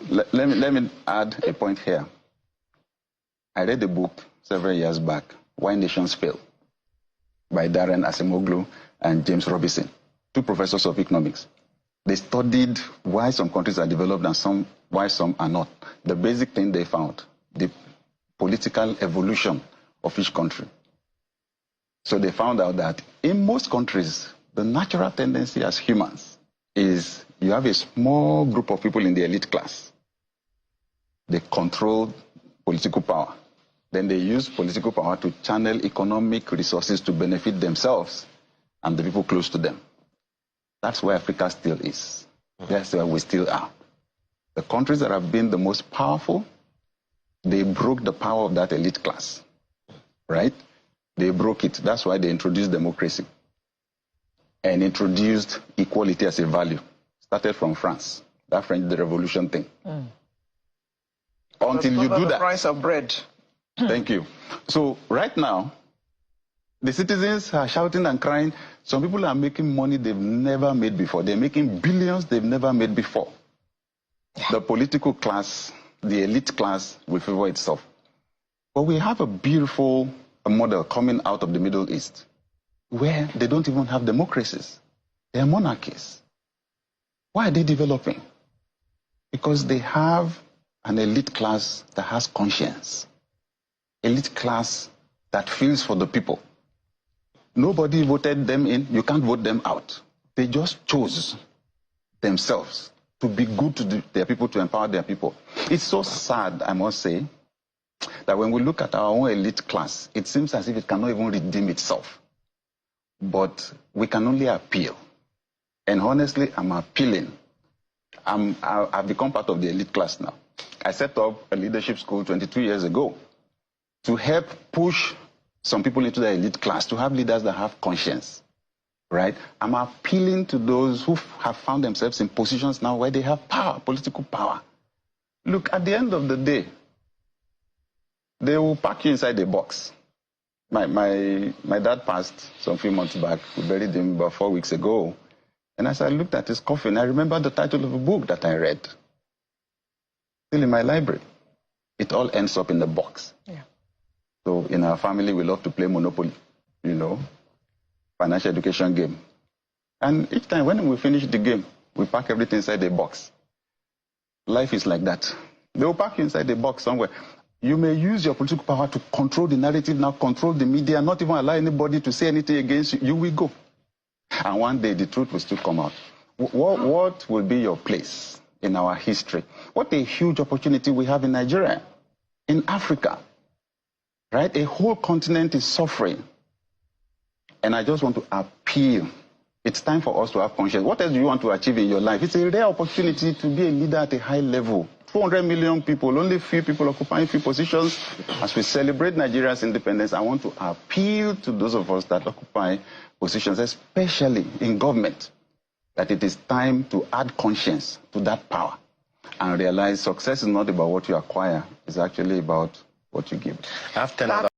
let me add a point here. I read a book several years back, Why Nations Fail, by Darren Acemoglu and James Robinson, two professors of economics. They studied why some countries are developed and why some are not. The basic thing they found, the political evolution of each country. So they found out that in most countries, the natural tendency as humans is you have a small group of people in the elite class. They control political power. Then they use political power to channel economic resources to benefit themselves and the people close to them. That's where Africa still is. That's where we still are. The countries that have been the most powerful, they broke the power of that elite class, right? They broke it. That's why they introduced democracy and introduced equality as a value. Started from France, that French Revolution thing. Until you do that. The price of bread. Thank you. So right now, the citizens are shouting and crying. Some people are making money they've never made before. They're making billions they've never made before. The political class, the elite class will favor itself. But we have a beautiful model coming out of the Middle East where they don't even have democracies. They are monarchies. Why are they developing? Because they have an elite class that has conscience. Elite class that feels for the people. Nobody voted them in. You can't vote them out. They just chose themselves to be good to their people, to empower their people. It's so sad, I must say, that when we look at our own elite class, it seems as if it cannot even redeem itself. But we can only appeal. And honestly, I'm appealing. I've become part of the elite class now. I set up a leadership school 22 years ago to help push some people into the elite class, to have leaders that have conscience, right? I'm appealing to those who have found themselves in positions now where they have power, political power. Look, at the end of the day, they will pack you inside a box. My dad passed some few months back. We buried him about 4 weeks ago. And as I looked at his coffin, I remember the title of a book that I read. Still in my library. It all ends up in the box. Yeah. So in our family, we love to play Monopoly, you know, financial education game. And each time when we finish the game, we pack everything inside the box. Life is like that. They will pack you inside the box somewhere. You may use your political power to control the narrative, now control the media, not even allow anybody to say anything against you. You will go. And one day the truth will still come out. What will be your place in our history? What a huge opportunity we have in Nigeria, in Africa, right? A whole continent is suffering. And I just want to appeal. It's time for us to have conscience. What else do you want to achieve in your life? It's a rare opportunity to be a leader at a high level. 200 million people, only few people occupying few positions. As we celebrate Nigeria's independence, I want to appeal to those of us that occupy positions, especially in government, that it is time to add conscience to that power and realize success is not about what you acquire, it's actually about what you give. I have 10 other